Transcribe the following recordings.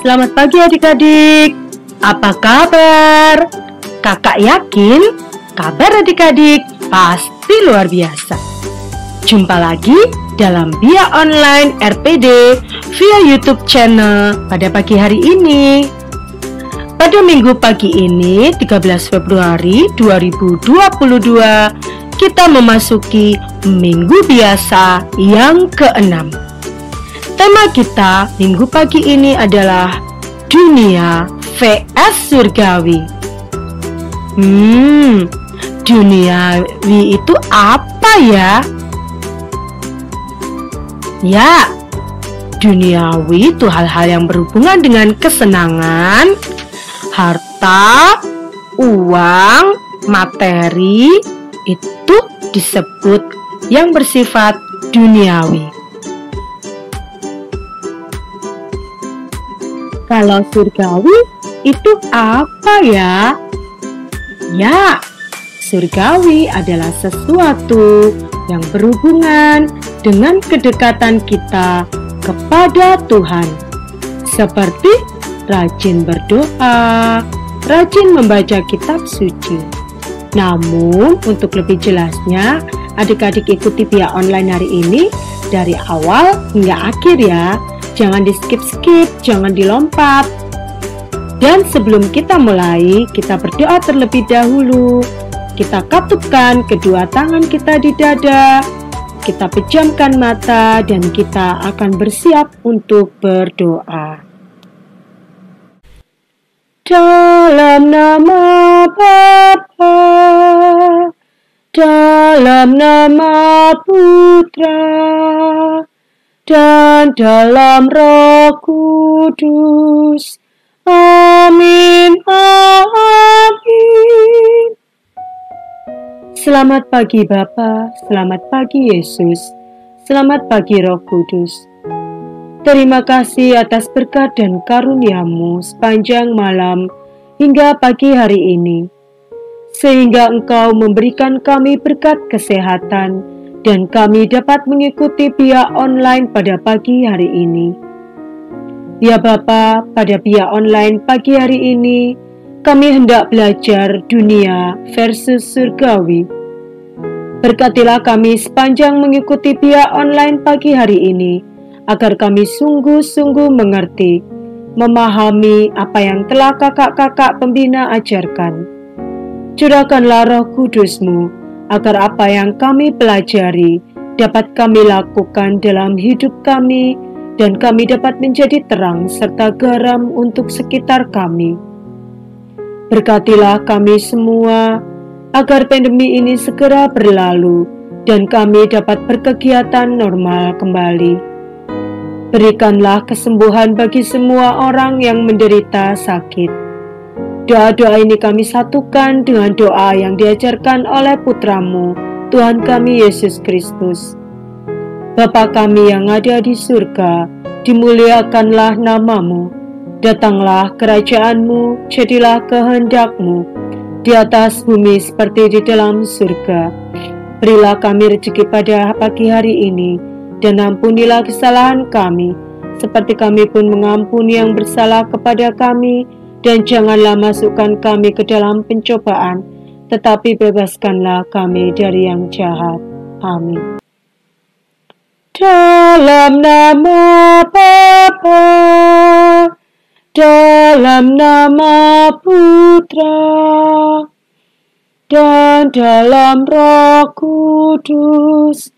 Selamat pagi adik-adik. Apa kabar? Kakak yakin kabar adik-adik pasti luar biasa. Jumpa lagi dalam Bia Online RPD via YouTube channel pada pagi hari ini. Pada minggu pagi ini 13 Februari 2022 kita memasuki minggu biasa yang ke-6. Tema kita minggu pagi ini adalah dunia vs surgawi. Duniawi itu apa ya? Ya, duniawi itu hal-hal yang berhubungan dengan kesenangan, harta, uang, materi, itu disebut yang bersifat duniawi. Kalau surgawi itu apa ya? Ya, surgawi adalah sesuatu yang berhubungan dengan kedekatan kita kepada Tuhan. Seperti rajin berdoa, rajin membaca kitab suci. Namun, untuk lebih jelasnya, adik-adik ikuti Bia Online hari ini dari awal hingga akhir ya. Jangan di skip-skip, jangan dilompat. Dan sebelum kita mulai, kita berdoa terlebih dahulu. Kita katupkan kedua tangan kita di dada. Kita pejamkan mata dan kita akan bersiap untuk berdoa. Dalam nama Bapa, dalam nama Putra, dan dalam Roh Kudus. Amin, amin. Selamat pagi Bapa, selamat pagi Yesus, selamat pagi Roh Kudus. Terima kasih atas berkat dan karunia-Mu sepanjang malam hingga pagi hari ini, sehingga Engkau memberikan kami berkat kesehatan dan kami dapat mengikuti Bia Online pada pagi hari ini. Ya Bapa, pada Bia Online pagi hari ini, kami hendak belajar dunia versus surgawi. Berkatilah kami sepanjang mengikuti Bia Online pagi hari ini, agar kami sungguh-sungguh mengerti, memahami apa yang telah kakak-kakak pembina ajarkan. Curahkanlah Roh Kudus-Mu, agar apa yang kami pelajari dapat kami lakukan dalam hidup kami dan kami dapat menjadi terang serta garam untuk sekitar kami. Berkatilah kami semua agar pandemi ini segera berlalu dan kami dapat berkegiatan normal kembali. Berikanlah kesembuhan bagi semua orang yang menderita sakit. Doa-doa ini kami satukan dengan doa yang diajarkan oleh Putra-Mu, Tuhan kami Yesus Kristus. Bapa kami yang ada di surga, dimuliakanlah nama-Mu. Datanglah kerajaan-Mu, jadilah kehendak-Mu, di atas bumi seperti di dalam surga. Berilah kami rezeki pada pagi hari ini, dan ampunilah kesalahan kami, seperti kami pun mengampuni yang bersalah kepada kami. Dan janganlah masukkan kami ke dalam pencobaan, tetapi bebaskanlah kami dari yang jahat. Amin. Dalam nama Bapa, dalam nama Putra, dan dalam Roh Kudus.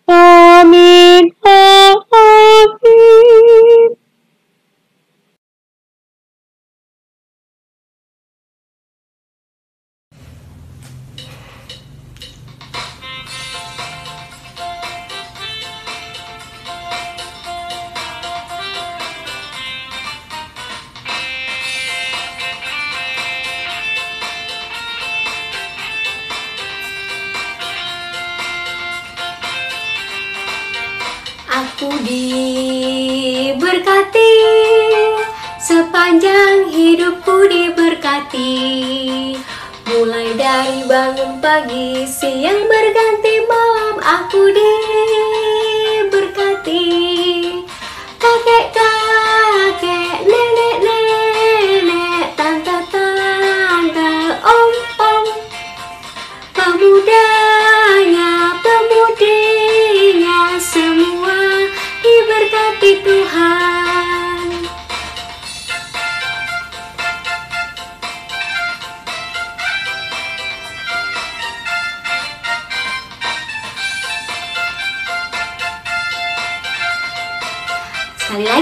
Amin, amin. Aku diberkati, sepanjang hidupku diberkati. Mulai dari bangun pagi, siang berganti malam, aku diberkati. Kakek-kakek, nenek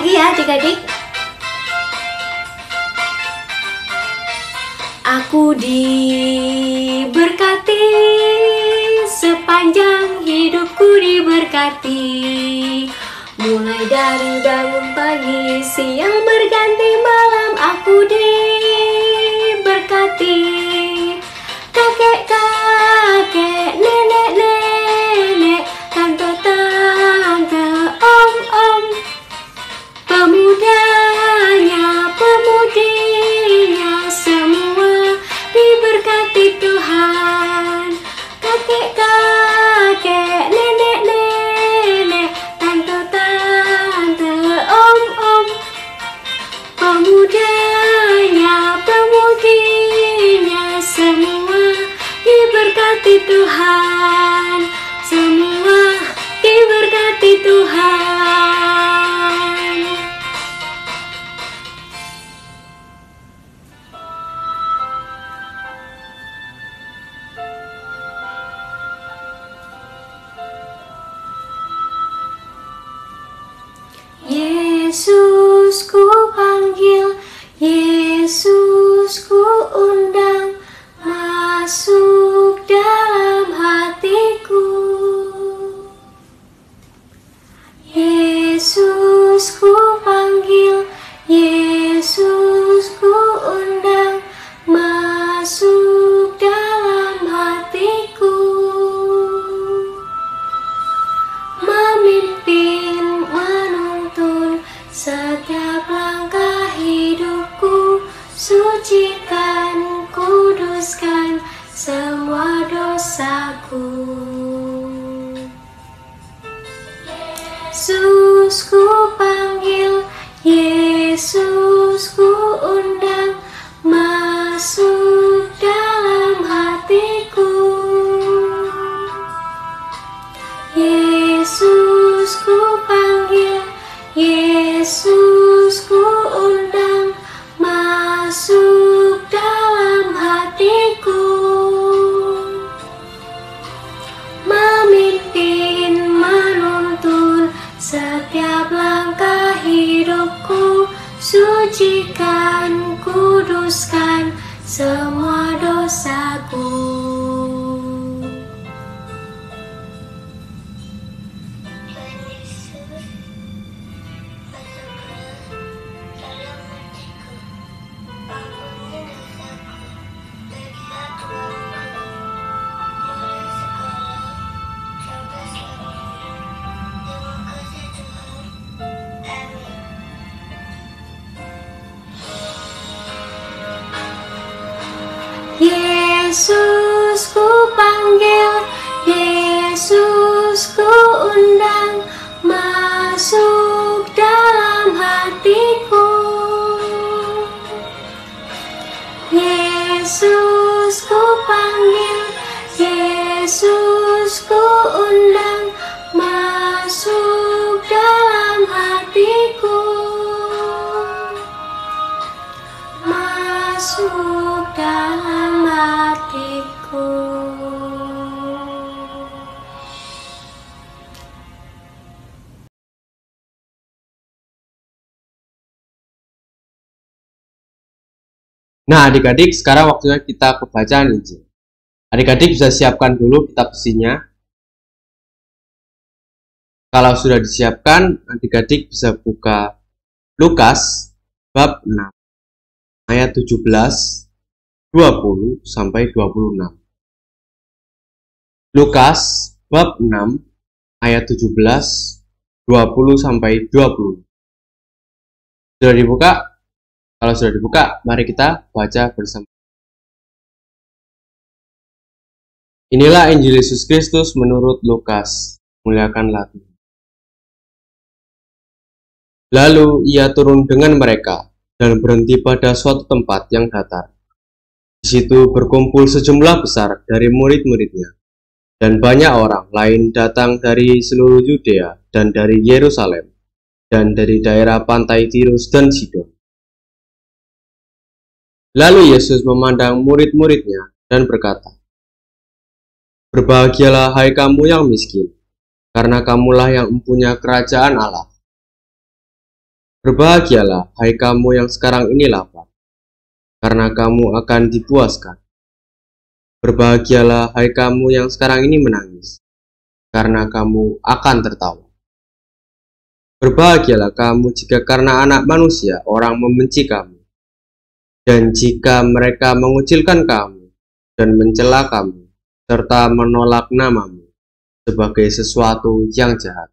lagi ya adik-adik. Aku diberkati, sepanjang hidupku diberkati. Mulai dari bangun pagi, siang berganti malam, aku diberkati. Kakek-kakek, nenek-nenek, tante-tante, om-om, pemudanya, pemudinya, semua diberkati Tuhan. Kakek-kakek, nenek-nenek, tante-tante, om-om, pemudanya, pemudinya, semua diberkati Tuhan. Semua diberkati Tuhan. Yesus ku panggil, Yesus ku undang, masuk dalam hatiku. Yesus ku panggil, Yesus ku undang, masuk dalam hatiku. Memimpin, menuntun setiap langkah hidupku, sucikan, kuduskan semua dosaku. Yesus ku panggil, Yesus ku undang, masuk dalam hatiku. Yesus ku panggil, Yesus ku undang, masuk dalam hatiku. Memimpin, menuntun setiap langkah hidupku, sucikan, kuduskan semua dosaku. Yesus ku panggil, Yesus ku undang, masuk dalam hatiku. Yesus ku panggil, Yesus ku undang, masuk dalam hatiku. Masuk dalam hatiku. Nah, adik-adik, sekarang waktunya kita ke bacaan Injil. Adik-adik bisa siapkan dulu kitab isinya. Kalau sudah disiapkan, adik-adik bisa buka Lukas bab 6 ayat 17, 20 sampai 26. Lukas bab 6 ayat 17, 20 sampai 20. Sudah dibuka? Kalau sudah dibuka, mari kita baca bersama. Inilah Injil Yesus Kristus menurut Lukas. Muliakanlah Tuhan. Lalu ia turun dengan mereka dan berhenti pada suatu tempat yang datar. Di situ berkumpul sejumlah besar dari murid-muridnya, dan banyak orang lain datang dari seluruh Yudea dan dari Yerusalem, dan dari daerah pantai Tirus dan Sidon. Lalu Yesus memandang murid-muridnya dan berkata, "Berbahagialah hai kamu yang miskin, karena kamulah yang mempunyai kerajaan Allah. Berbahagialah, hai kamu yang sekarang ini lapar, karena kamu akan dipuaskan. Berbahagialah, hai kamu yang sekarang ini menangis, karena kamu akan tertawa. Berbahagialah kamu jika karena Anak Manusia orang membenci kamu, dan jika mereka mengucilkan kamu dan mencela kamu, serta menolak namamu sebagai sesuatu yang jahat.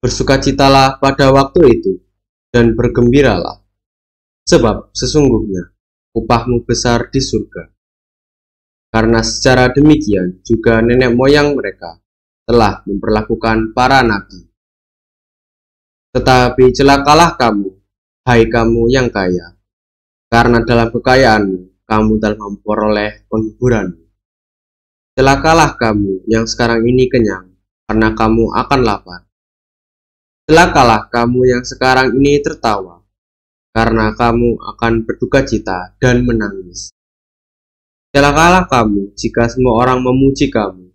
Bersukacitalah pada waktu itu, dan bergembiralah, sebab sesungguhnya upahmu besar di surga. Karena secara demikian juga nenek moyang mereka telah memperlakukan para nabi. Tetapi celakalah kamu, hai kamu yang kaya, karena dalam kekayaanmu kamu telah memperoleh penghiburanmu. Celakalah kamu yang sekarang ini kenyang, karena kamu akan lapar. Celakalah kamu yang sekarang ini tertawa, karena kamu akan berduka cita dan menangis. Celakalah kamu jika semua orang memuji kamu,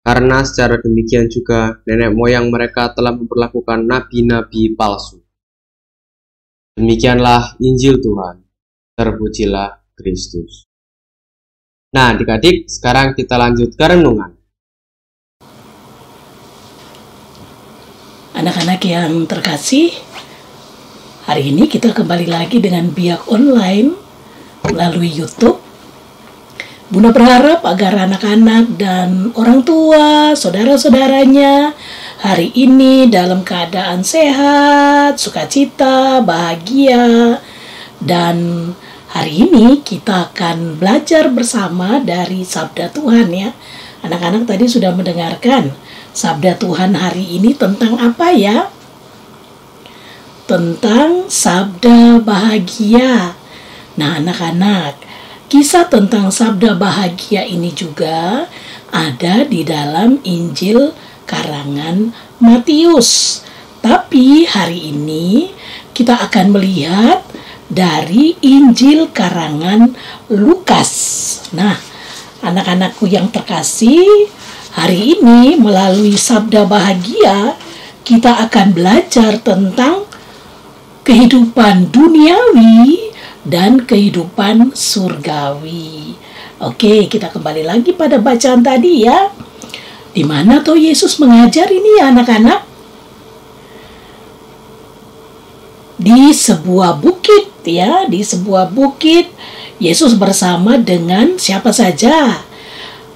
karena secara demikian juga nenek moyang mereka telah memperlakukan nabi-nabi palsu. Demikianlah Injil Tuhan, terpujilah Kristus. Nah, adik-adik, sekarang kita lanjut ke renungan. Anak-anak yang terkasih, hari ini kita kembali lagi dengan Biak Online melalui YouTube. Bunda berharap agar anak-anak dan orang tua, saudara-saudaranya hari ini dalam keadaan sehat, sukacita, bahagia. Dan hari ini kita akan belajar bersama dari Sabda Tuhan ya. Anak-anak tadi sudah mendengarkan Sabda Tuhan hari ini tentang apa ya? Tentang sabda bahagia. Nah, anak-anak, kisah tentang sabda bahagia ini juga ada di dalam Injil karangan Matius. Tapi hari ini kita akan melihat dari Injil karangan Lukas. Nah, anak-anakku yang terkasih, hari ini melalui sabda bahagia kita akan belajar tentang kehidupan duniawi dan kehidupan surgawi. Oke, kita kembali lagi pada bacaan tadi ya. Di mana tuh Yesus mengajar ini ya anak-anak? Di sebuah bukit ya, di sebuah bukit Yesus bersama dengan siapa saja?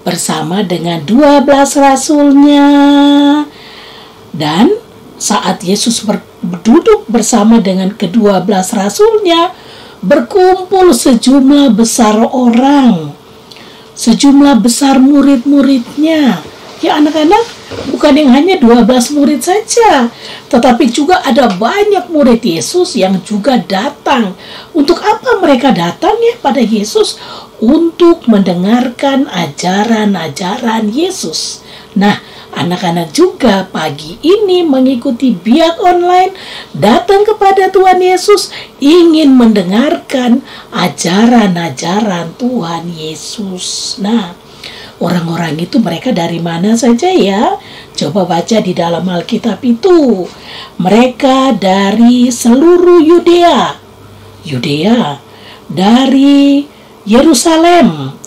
Bersama dengan 12 rasulnya. Dan saat Yesus duduk bersama dengan ke-12 rasulnya, berkumpul sejumlah besar orang, sejumlah besar murid-muridnya. Ya anak-anak, bukan yang hanya 12 murid saja, tetapi juga ada banyak murid Yesus yang juga datang. Untuk apa mereka datang ya pada Yesus? Untuk mendengarkan ajaran-ajaran Yesus. Nah, anak-anak juga pagi ini mengikuti Biak Online, datang kepada Tuhan Yesus, ingin mendengarkan ajaran-ajaran Tuhan Yesus. Nah, orang-orang itu mereka dari mana saja ya? Coba baca di dalam Alkitab itu. Mereka dari seluruh Yudea, dari Yerusalem,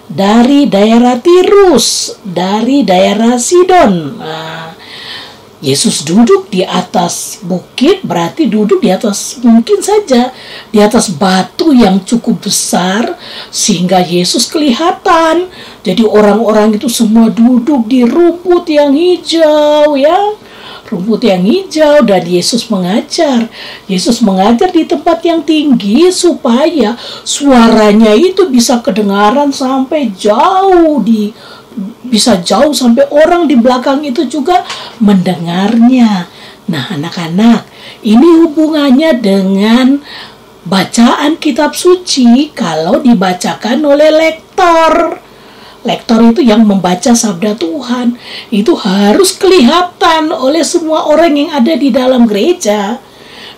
dari daerah Tirus, dari daerah Sidon. Nah, Yesus duduk di atas bukit, berarti duduk di atas mungkin saja di atas batu yang cukup besar sehingga Yesus kelihatan. Jadi orang-orang itu semua duduk di rumput yang hijau ya. Rumput yang hijau, dan Yesus mengajar. Yesus mengajar di tempat yang tinggi supaya suaranya itu bisa kedengaran sampai jauh bisa jauh sampai orang di belakang itu juga mendengarnya. Nah, anak-anak, ini hubungannya dengan bacaan kitab suci kalau dibacakan oleh lektor. Lektor itu yang membaca sabda Tuhan. Itu harus kelihatan oleh semua orang yang ada di dalam gereja.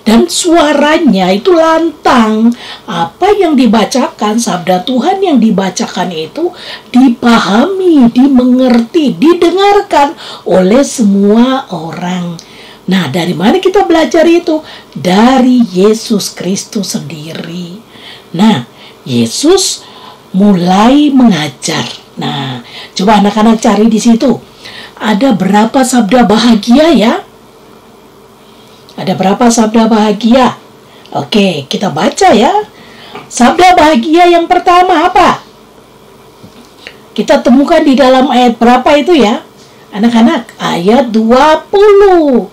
Dan suaranya itu lantang. Apa yang dibacakan, sabda Tuhan yang dibacakan itu dipahami, dimengerti, didengarkan oleh semua orang. Nah, dari mana kita belajar itu? Dari Yesus Kristus sendiri. Nah, Yesus mulai mengajar. Nah, coba anak-anak cari di situ. Ada berapa sabda bahagia ya? Ada berapa sabda bahagia? Oke, kita baca ya. Sabda bahagia yang pertama apa? Kita temukan di dalam ayat berapa itu ya? Anak-anak, ayat 20.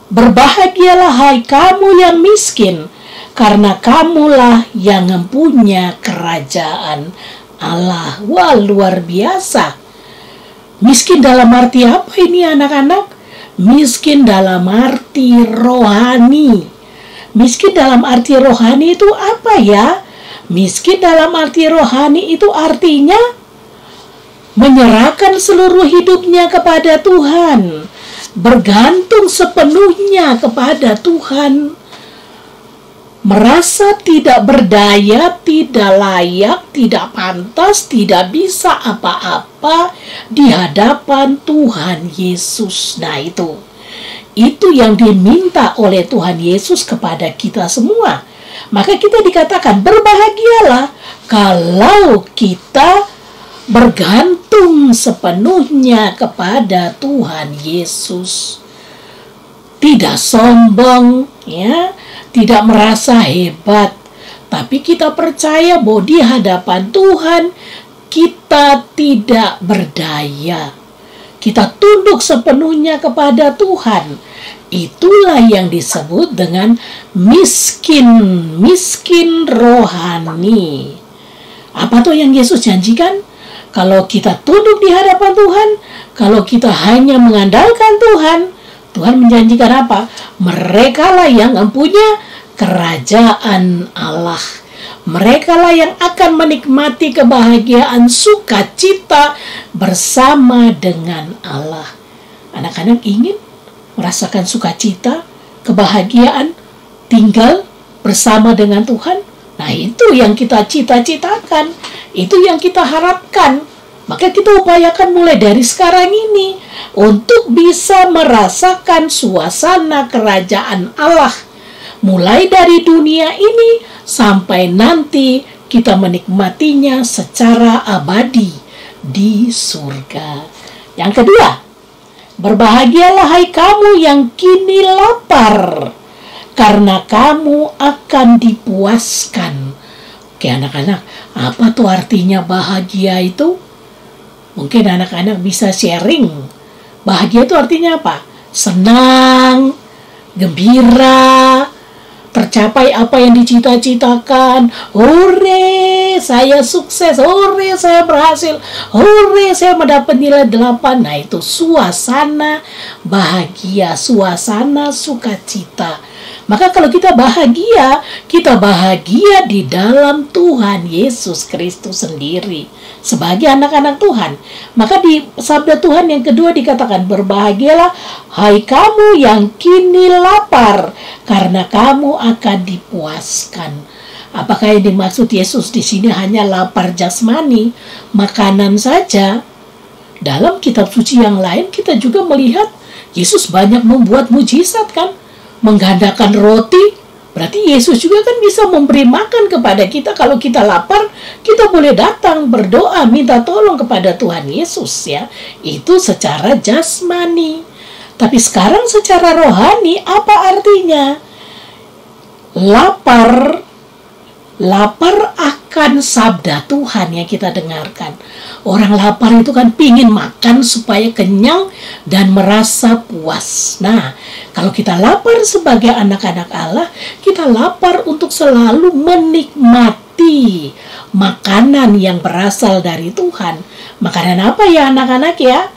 Berbahagialah hai kamu yang miskin, karena kamulah yang mempunyai kerajaan Allah. Wah, luar biasa. Miskin dalam arti apa ini anak-anak? Miskin dalam arti rohani. Miskin dalam arti rohani itu apa ya? Miskin dalam arti rohani itu artinya menyerahkan seluruh hidupnya kepada Tuhan, bergantung sepenuhnya kepada Tuhan, merasa tidak berdaya, tidak layak, tidak pantas, tidak bisa apa-apa di hadapan Tuhan Yesus. Nah, itu yang diminta oleh Tuhan Yesus kepada kita semua. Maka kita dikatakan berbahagialah kalau kita bergantung sepenuhnya kepada Tuhan Yesus. Tidak sombong, ya, tidak merasa hebat, tapi kita percaya bahwa di hadapan Tuhan kita tidak berdaya. Kita tunduk sepenuhnya kepada Tuhan. Itulah yang disebut dengan miskin rohani. Apa tuh yang Yesus janjikan? Kalau kita tunduk di hadapan Tuhan, kalau kita hanya mengandalkan Tuhan, Tuhan menjanjikan apa? Merekalah yang mempunyai kerajaan Allah. Merekalah yang akan menikmati kebahagiaan sukacita bersama dengan Allah. Anak-anak ingin merasakan sukacita, kebahagiaan, tinggal bersama dengan Tuhan? Nah, itu yang kita cita-citakan. Itu yang kita harapkan. Maka kita upayakan mulai dari sekarang ini untuk bisa merasakan suasana kerajaan Allah. Mulai dari dunia ini sampai nanti kita menikmatinya secara abadi di surga. Yang kedua, berbahagialah hai kamu yang kini lapar, karena kamu akan dipuaskan. Oke anak-anak, apa tuh artinya bahagia itu? Mungkin anak-anak bisa sharing. Bahagia itu artinya apa? Senang, gembira, tercapai apa yang dicita-citakan. Hore, saya sukses. Hore, saya berhasil. Hore, saya mendapat nilai 8. Nah, itu suasana bahagia, suasana sukacita. Maka kalau kita bahagia di dalam Tuhan Yesus Kristus sendiri sebagai anak-anak Tuhan. Maka di sabda Tuhan yang kedua dikatakan, berbahagialah hai kamu yang kini lapar, karena kamu akan dipuaskan. Apakah yang dimaksud Yesus di sini hanya lapar jasmani, makanan saja? Dalam kitab suci yang lain kita juga melihat Yesus banyak membuat mujizat kan? Menggandakan roti, berarti Yesus juga kan bisa memberi makan kepada kita. Kalau kita lapar, kita boleh datang berdoa minta tolong kepada Tuhan Yesus ya. Itu secara jasmani. Tapi sekarang secara rohani apa artinya? Lapar akan sabda Tuhan yang kita dengarkan. Orang lapar itu kan pingin makan supaya kenyang dan merasa puas. Nah, kalau kita lapar sebagai anak-anak Allah, kita lapar untuk selalu menikmati makanan yang berasal dari Tuhan. Makanan apa ya anak-anak ya?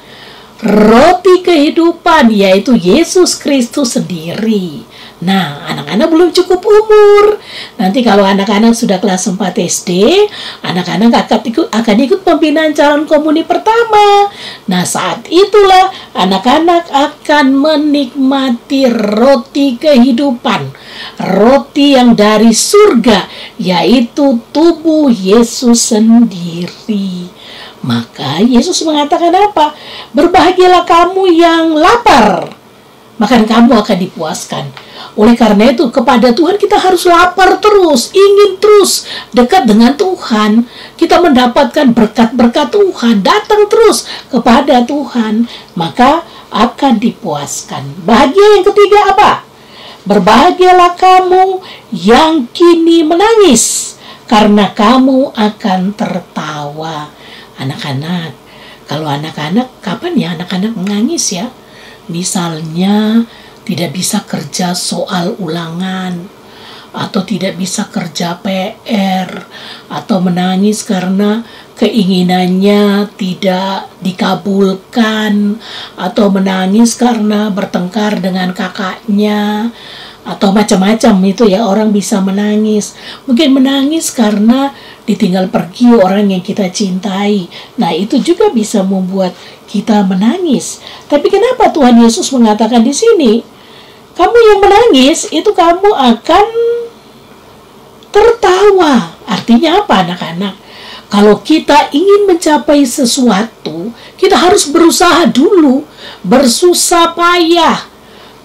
Roti kehidupan, yaitu Yesus Kristus sendiri. Nah, anak-anak belum cukup umur. Nanti kalau anak-anak sudah kelas 4 SD, anak-anak akan ikut pembinaan calon komuni pertama. Nah, saat itulah anak-anak akan menikmati roti kehidupan. Roti yang dari surga, yaitu tubuh Yesus sendiri. Maka Yesus mengatakan apa? Berbahagialah kamu yang lapar. maka kamu akan dipuaskan. Oleh karena itu, kepada Tuhan kita harus lapar terus, ingin terus dekat dengan Tuhan. Kita mendapatkan berkat-berkat Tuhan, datang terus kepada Tuhan, maka akan dipuaskan. Bahagia yang ketiga apa? Berbahagialah kamu yang kini menangis, karena kamu akan tertawa. Anak-anak, kalau anak-anak, kapan ya anak-anak menangis ya? Misalnya tidak bisa kerja soal ulangan, atau tidak bisa kerja PR, atau menangis karena keinginannya tidak dikabulkan, atau menangis karena bertengkar dengan kakaknya, atau macam-macam itu ya, orang bisa menangis. Mungkin menangis karena ditinggal pergi orang yang kita cintai. Nah, itu juga bisa membuat kita menangis. Tapi kenapa Tuhan Yesus mengatakan di sini, kamu yang menangis itu kamu akan tertawa. Artinya apa, anak-anak? Kalau kita ingin mencapai sesuatu, kita harus berusaha dulu, bersusah payah.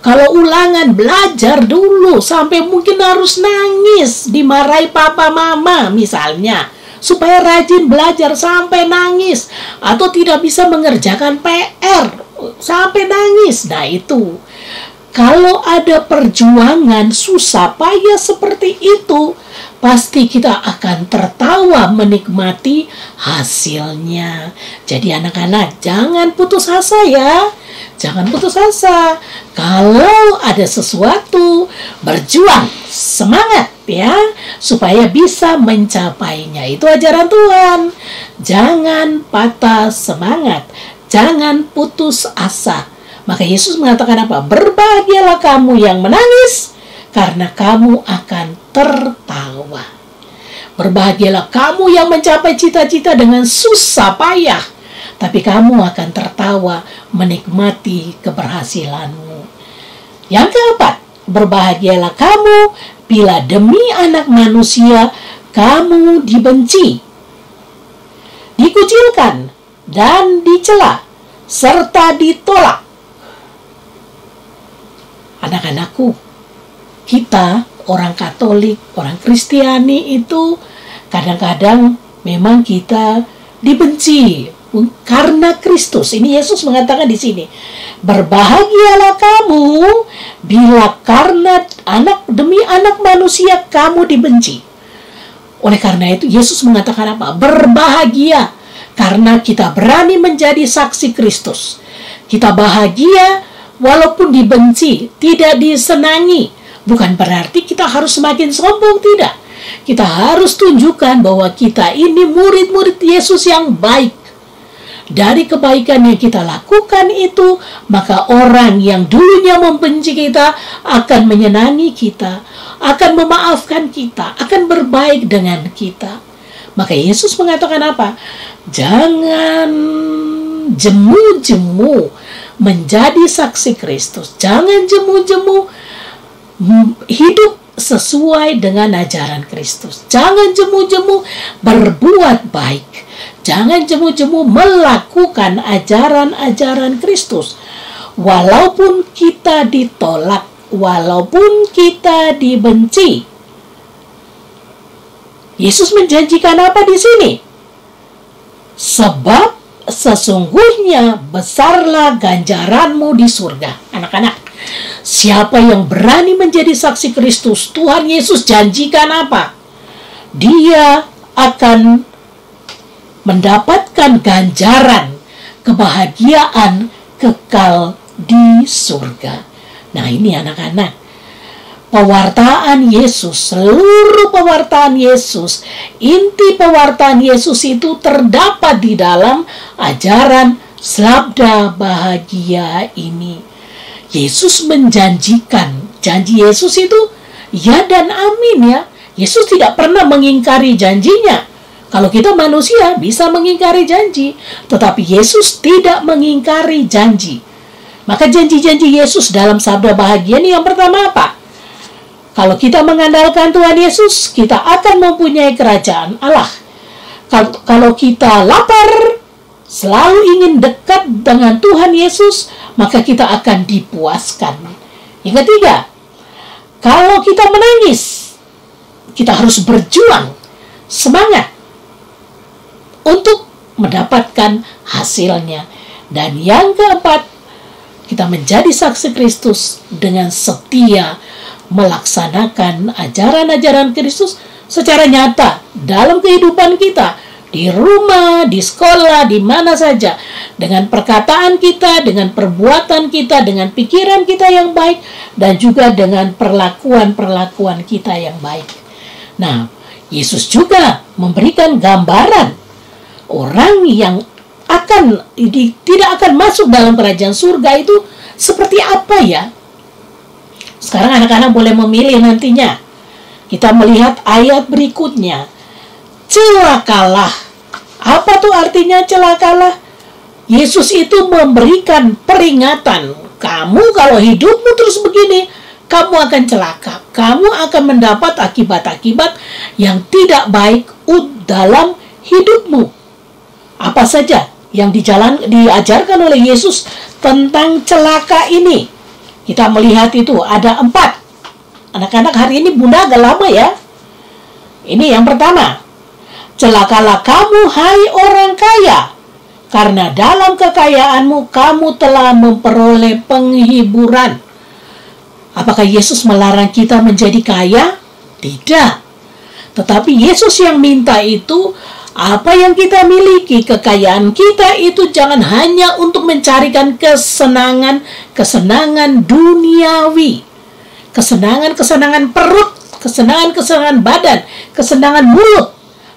Kalau ulangan, belajar dulu sampai mungkin harus nangis, dimarahi papa mama misalnya, supaya rajin belajar sampai nangis, atau tidak bisa mengerjakan PR sampai nangis. Nah, itu kalau ada perjuangan susah payah seperti itu, pasti kita akan tertawa menikmati hasilnya. Jadi anak-anak, jangan putus asa ya. Jangan putus asa. Kalau ada sesuatu, berjuang, semangat ya, supaya bisa mencapainya. Itu ajaran Tuhan. Jangan patah semangat, jangan putus asa. Maka Yesus mengatakan apa? Berbahagialah kamu yang menangis, karena kamu akan tertawa. Berbahagialah kamu yang mencapai cita-cita dengan susah payah, tapi kamu akan tertawa menikmati keberhasilanmu. Yang keempat, berbahagialah kamu bila demi anak manusia kamu dibenci, dikucilkan, dan dicela, serta ditolak. Anak-anakku, kita orang Katolik, orang Kristiani itu kadang-kadang memang kita dibenci karena Kristus. Ini Yesus mengatakan di sini, berbahagialah kamu bila karena demi anak manusia kamu dibenci. Oleh karena itu Yesus mengatakan apa? Berbahagia karena kita berani menjadi saksi Kristus. Kita bahagia walaupun dibenci, tidak disenangi. Bukan berarti kita harus semakin sombong, tidak. Kita harus tunjukkan bahwa kita ini murid-murid Yesus yang baik. Dari kebaikan yang kita lakukan itu, maka orang yang dulunya membenci kita akan menyenangi kita, akan memaafkan kita, akan berbaik dengan kita. Maka Yesus mengatakan apa? Jangan jemu-jemu menjadi saksi Kristus. Jangan jemu-jemu hidup sesuai dengan ajaran Kristus. Jangan jemu-jemu berbuat baik. Jangan jemu-jemu melakukan ajaran-ajaran Kristus. Walaupun kita ditolak, walaupun kita dibenci. Yesus menjanjikan apa di sini? Sebab sesungguhnya besarlah ganjaranmu di surga. Anak-anak, siapa yang berani menjadi saksi Kristus, Tuhan Yesus janjikan apa? Dia akan mendapatkan ganjaran, kebahagiaan kekal di surga. Nah, ini anak-anak, pewartaan Yesus, seluruh pewartaan Yesus, inti pewartaan Yesus itu terdapat di dalam ajaran sabda bahagia ini. Yesus menjanjikan, janji Yesus itu ya dan amin ya. Yesus tidak pernah mengingkari janjinya. Kalau kita manusia bisa mengingkari janji, tetapi Yesus tidak mengingkari janji. Maka janji-janji Yesus dalam sabda bahagia ini yang pertama apa? Kalau kita mengandalkan Tuhan Yesus, kita akan mempunyai kerajaan Allah. Kalau kita lapar, selalu ingin dekat dengan Tuhan Yesus, maka kita akan dipuaskan. Yang ketiga, kalau kita menangis, kita harus berjuang, semangat untuk mendapatkan hasilnya. Dan yang keempat, kita menjadi saksi Kristus dengan setia melaksanakan ajaran-ajaran Kristus secara nyata dalam kehidupan kita, di rumah, di sekolah, di mana saja, dengan perkataan kita, dengan perbuatan kita, dengan pikiran kita yang baik, dan juga dengan perlakuan-perlakuan kita yang baik. Nah, Yesus juga memberikan gambaran orang yang tidak akan masuk dalam kerajaan surga itu seperti apa ya. Sekarang anak-anak boleh memilih nantinya. Kita melihat ayat berikutnya. Celakalah. Apa tuh artinya celakalah? Yesus itu memberikan peringatan. Kamu kalau hidupmu terus begini, kamu akan celaka. Kamu akan mendapat akibat-akibat yang tidak baik dalam hidupmu. Apa saja yang diajarkan oleh Yesus tentang celaka ini? Kita melihat itu ada 4. Anak-anak hari ini Bunda agak lama ya. Ini yang pertama. Celakalah kamu hai orang kaya, karena dalam kekayaanmu kamu telah memperoleh penghiburan. Apakah Yesus melarang kita menjadi kaya? Tidak. Tetapi Yesus yang minta itu, apa yang kita miliki, kekayaan kita itu jangan hanya untuk mencarikan kesenangan duniawi, kesenangan perut, kesenangan badan, kesenangan mulut.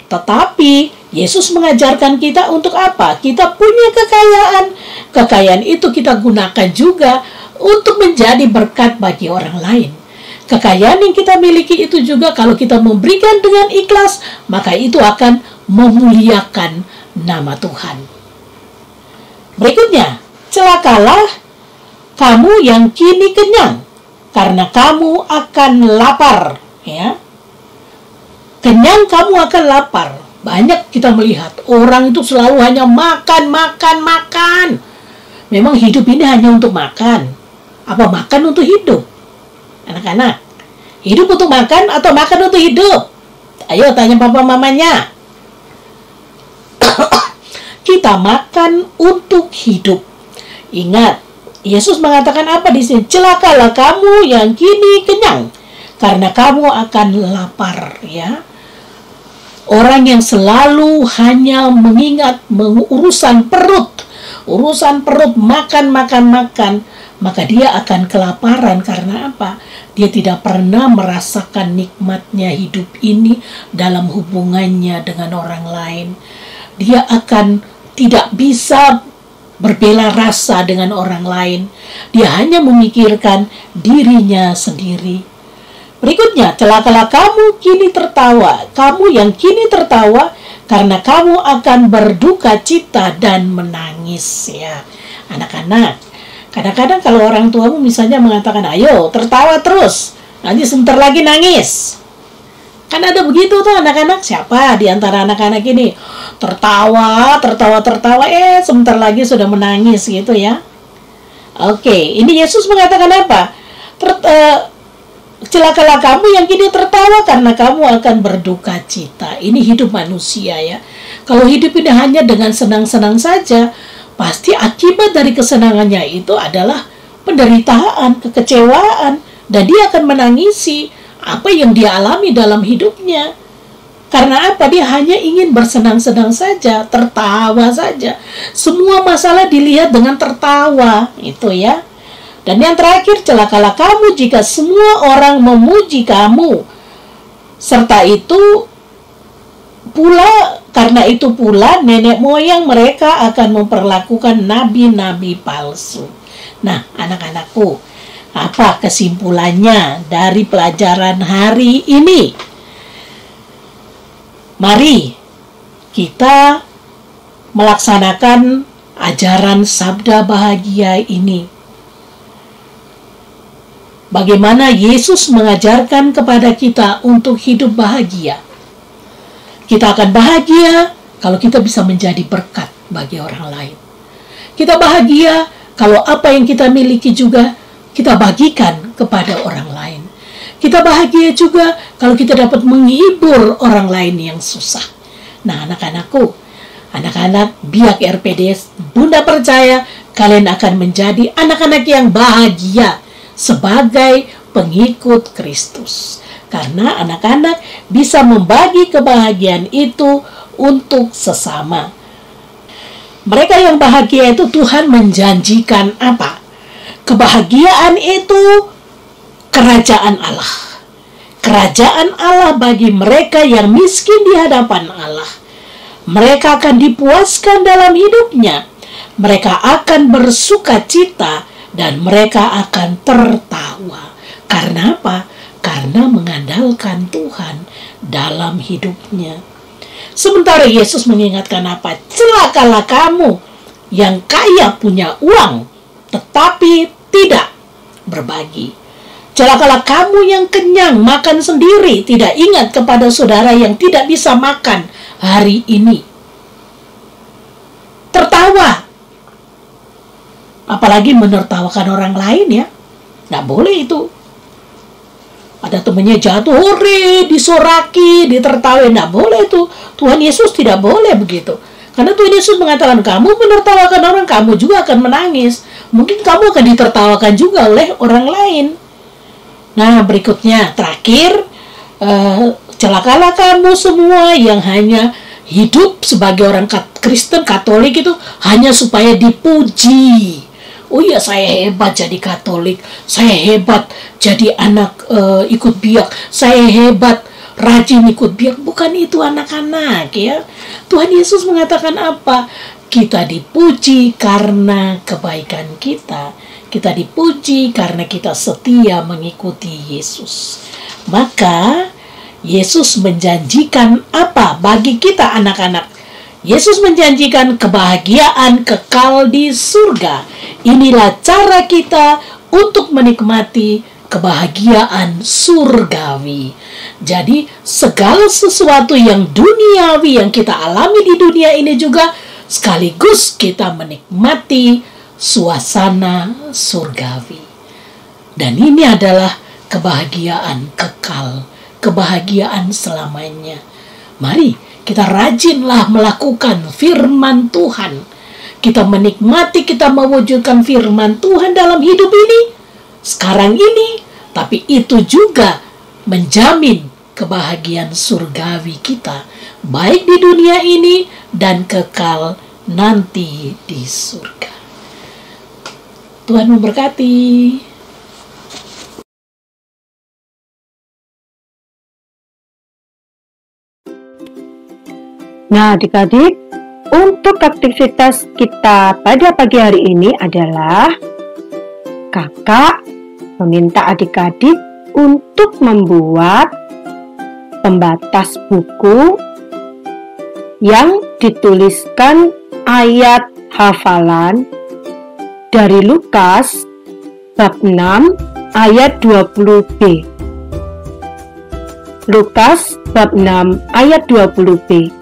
Tetapi Yesus mengajarkan kita untuk apa? Kita punya kekayaan. Kekayaan itu kita gunakan juga untuk menjadi berkat bagi orang lain. Kekayaan yang kita miliki itu juga kalau kita memberikan dengan ikhlas, maka itu akan memuliakan nama Tuhan. Berikutnya, celakalah kamu yang kini kenyang, karena kamu akan lapar. Ya, kenyang kamu akan lapar. Banyak kita melihat orang itu selalu hanya makan. Memang hidup ini hanya untuk makan. Apa makan untuk hidup? Anak-anak, hidup untuk makan atau makan untuk hidup? Ayo tanya papa mamanya. Kita makan untuk hidup. Ingat, Yesus mengatakan apa di sini? Celakalah kamu yang kini kenyang, karena kamu akan lapar, ya. Orang yang selalu hanya mengingat urusan perut, makan, maka dia akan kelaparan. Karena apa? Dia tidak pernah merasakan nikmatnya hidup ini dalam hubungannya dengan orang lain. Dia akan tidak bisa berbela rasa dengan orang lain. Dia hanya memikirkan dirinya sendiri. Berikutnya, celakalah kamu yang kini tertawa, karena kamu akan berduka cita dan menangis. Ya, anak-anak, kadang-kadang kalau orang tuamu misalnya mengatakan, ayo tertawa terus, nanti sebentar lagi nangis. Kan ada begitu tuh anak-anak. Siapa di antara anak-anak ini tertawa, sebentar lagi sudah menangis gitu ya. Oke, ini Yesus mengatakan apa? Celakalah kamu yang kini tertawa, karena kamu akan berduka cita. Ini hidup manusia ya. Kalau hidup ini hanya dengan senang-senang saja, pasti akibat dari kesenangannya itu adalah penderitaan, kekecewaan, dan dia akan menangisi apa yang dia alami dalam hidupnya. Karena apa? Dia hanya ingin bersenang-senang saja, tertawa saja. Semua masalah dilihat dengan tertawa, itu ya. Dan yang terakhir, celakalah kamu jika semua orang memuji kamu. Karena itu pula nenek moyang mereka akan memperlakukan nabi-nabi palsu. Nah, anak-anakku, apa kesimpulannya dari pelajaran hari ini? Mari kita melaksanakan ajaran sabda bahagia ini. Bagaimana Yesus mengajarkan kepada kita untuk hidup bahagia. Kita akan bahagia kalau kita bisa menjadi berkat bagi orang lain. Kita bahagia kalau apa yang kita miliki juga kita bagikan kepada orang lain. Kita bahagia juga kalau kita dapat menghibur orang lain yang susah. Nah, anak-anakku, anak-anak Biak RPD, Bunda percaya kalian akan menjadi anak-anak yang bahagia sebagai pengikut Kristus. Karena anak-anak bisa membagi kebahagiaan itu untuk sesama. Mereka yang bahagia itu Tuhan menjanjikan apa? Kebahagiaan itu kerajaan Allah. Kerajaan Allah bagi mereka yang miskin di hadapan Allah. Mereka akan dipuaskan dalam hidupnya. Mereka akan bersuka cita dan mereka akan tertawa. Karena apa? Karena mengandalkan Tuhan dalam hidupnya. Sementara Yesus mengingatkan apa? Celakalah kamu yang kaya punya uang, tetapi tidak berbagi. Celakalah kamu yang kenyang makan sendiri, tidak ingat kepada saudara yang tidak bisa makan hari ini. Tertawa. Apalagi menertawakan orang lain ya. Nggak boleh itu. Ada temannya jatuh, hore, disoraki, ditertawain. Nggak boleh itu. Tuhan Yesus tidak boleh begitu. Karena Tuhan Yesus mengatakan, kamu menertawakan orang, kamu juga akan menangis. Mungkin kamu akan ditertawakan juga oleh orang lain. Nah, berikutnya, terakhir, celakalah kamu semua yang hanya hidup sebagai orang Kristen, Katolik itu hanya supaya dipuji. Oh iya, saya hebat jadi Katolik, saya hebat jadi anak ikut biak, saya hebat rajin ikut biak. Bukan itu anak-anak ya. Tuhan Yesus mengatakan apa? Kita dipuji karena kebaikan kita. Kita dipuji karena kita setia mengikuti Yesus. Maka Yesus menjanjikan apa bagi kita anak-anak? Yesus menjanjikan kebahagiaan kekal di surga. Inilah cara kita untuk menikmati kebahagiaan surgawi. Jadi segala sesuatu yang duniawi yang kita alami di dunia ini juga sekaligus kita menikmati suasana surgawi. Dan ini adalah kebahagiaan kekal, kebahagiaan selamanya. Mari kita rajinlah melakukan firman Tuhan. Kita menikmati, kita mewujudkan firman Tuhan dalam hidup ini, sekarang ini, tapi itu juga menjamin kebahagiaan surgawi kita, baik di dunia ini dan kekal nanti di surga. Tuhan memberkati. Nah, adik-adik, untuk aktivitas kita pada pagi hari ini adalah kakak meminta adik-adik untuk membuat pembatas buku yang dituliskan ayat hafalan dari Lukas bab 6 ayat 20b. Lukas bab 6 ayat 20b.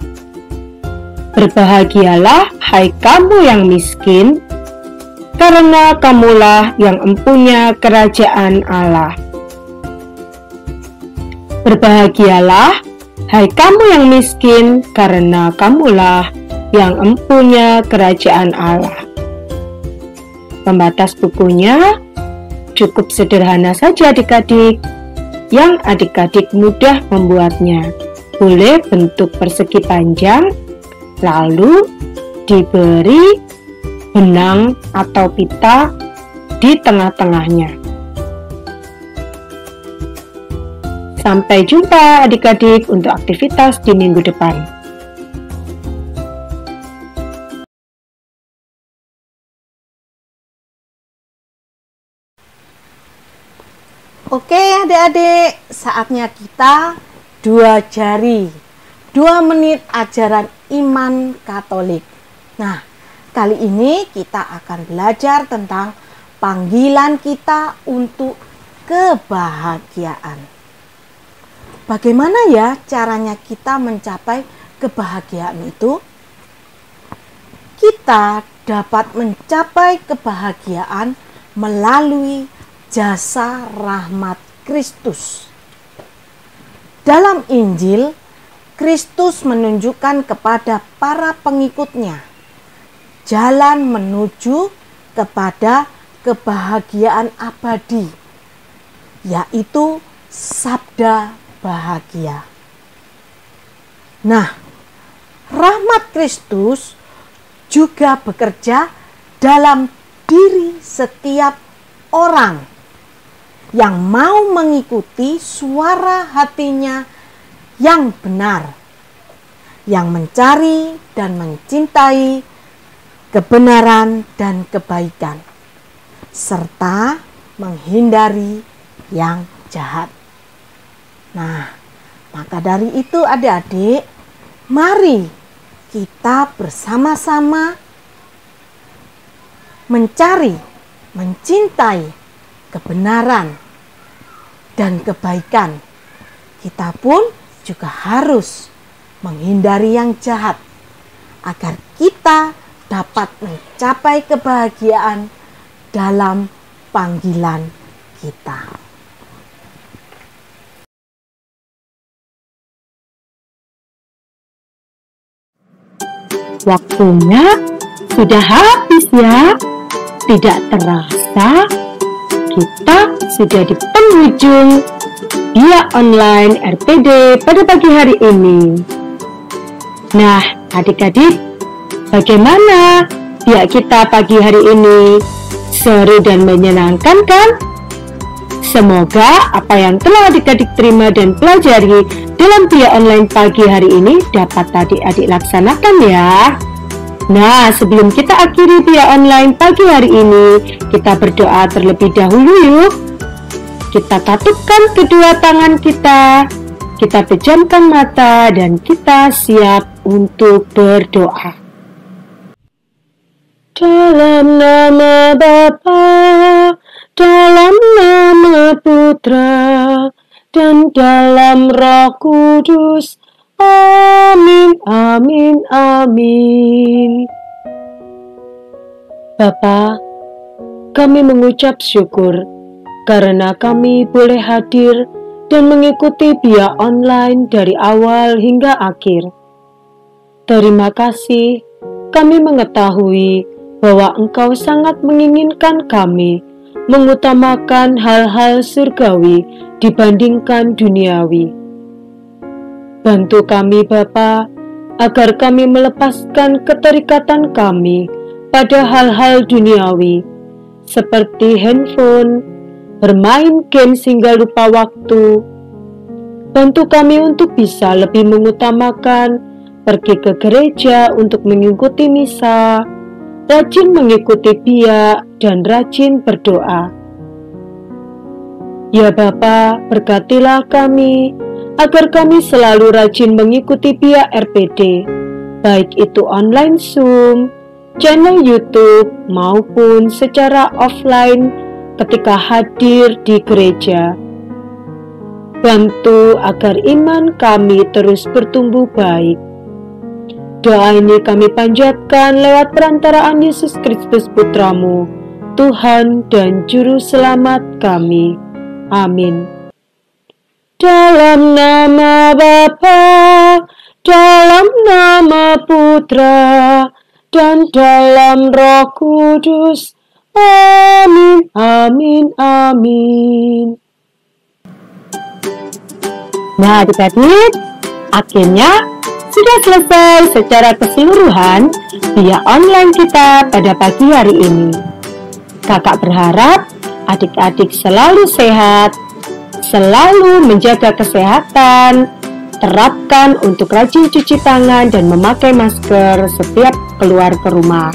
Berbahagialah hai kamu yang miskin, karena kamulah yang empunya kerajaan Allah. Berbahagialah hai kamu yang miskin, karena kamulah yang empunya kerajaan Allah. Pembatas bukunya cukup sederhana saja adik-adik, yang adik-adik mudah membuatnya. Boleh bentuk persegi panjang, lalu diberi benang atau pita di tengah-tengahnya. Sampai jumpa adik-adik untuk aktivitas di minggu depan. Oke adik-adik, saatnya kita 2 jari, 2 menit ajaran iman Katolik. Nah, kali ini kita akan belajar tentang panggilan kita untuk kebahagiaan. Bagaimana ya caranya kita mencapai kebahagiaan itu? kita dapat mencapai kebahagiaan melalui jasa rahmat Kristus. Dalam Injil, Kristus menunjukkan kepada para pengikutnya jalan menuju kepada kebahagiaan abadi, yaitu sabda bahagia. Nah, rahmat Kristus juga bekerja dalam diri setiap orang yang mau mengikuti suara hatinya yang benar, yang mencari dan mencintai kebenaran dan kebaikan, serta menghindari yang jahat. Nah, maka dari itu adik-adik, mari kita bersama-sama mencari, mencintai kebenaran dan kebaikan. Kita pun juga harus menghindari yang jahat agar kita dapat mencapai kebahagiaan dalam panggilan kita. Waktunya sudah habis ya. Tidak terasa kita sudah di penghujung Dia Online RPD pada pagi hari ini. Nah, adik-adik, bagaimana dia kita pagi hari ini? Seru dan menyenangkan kan? Semoga apa yang telah adik-adik terima dan pelajari dalam Dia Online pagi hari ini dapat adik-adik laksanakan ya. Nah, sebelum kita akhiri Dia Online pagi hari ini, kita berdoa terlebih dahulu yuk. Kita katupkan kedua tangan kita pejamkan mata dan kita siap untuk berdoa. Dalam nama Bapa, dalam nama Putra, dan dalam Roh Kudus. Amin, amin, amin. Bapa, kami mengucap syukur karena kami boleh hadir dan mengikuti Dia Online dari awal hingga akhir. Terima kasih, kami mengetahui bahwa Engkau sangat menginginkan kami mengutamakan hal-hal surgawi dibandingkan duniawi. Bantu kami Bapa, agar kami melepaskan keterikatan kami pada hal-hal duniawi, seperti handphone, bermain game sehingga lupa waktu. Bantu kami untuk bisa lebih mengutamakan pergi ke gereja untuk mengikuti misa, rajin mengikuti biak, dan rajin berdoa. Ya Bapa, berkatilah kami, agar kami selalu rajin mengikuti biak RPD, baik itu online Zoom, channel YouTube, maupun secara offline ketika hadir di gereja. Bantu agar iman kami terus bertumbuh baik. Doa ini kami panjatkan lewat perantaraan Yesus Kristus Putramu, Tuhan dan Juru Selamat kami. Amin. Dalam nama Bapa, dalam nama Putra, dan dalam Roh Kudus. Amin, amin, amin. Nah adik-adik, akhirnya sudah selesai secara keseluruhan Dia Online kita pada pagi hari ini. Kakak berharap adik-adik selalu sehat, selalu menjaga kesehatan, terapkan untuk rajin cuci tangan dan memakai masker setiap keluar ke rumah.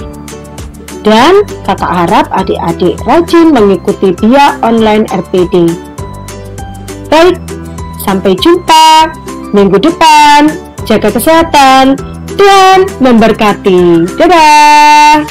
Dan kakak harap adik-adik rajin mengikuti Dia Online RPD. Baik, sampai jumpa minggu depan. Jaga kesehatan, Tuhan memberkati. Dadah!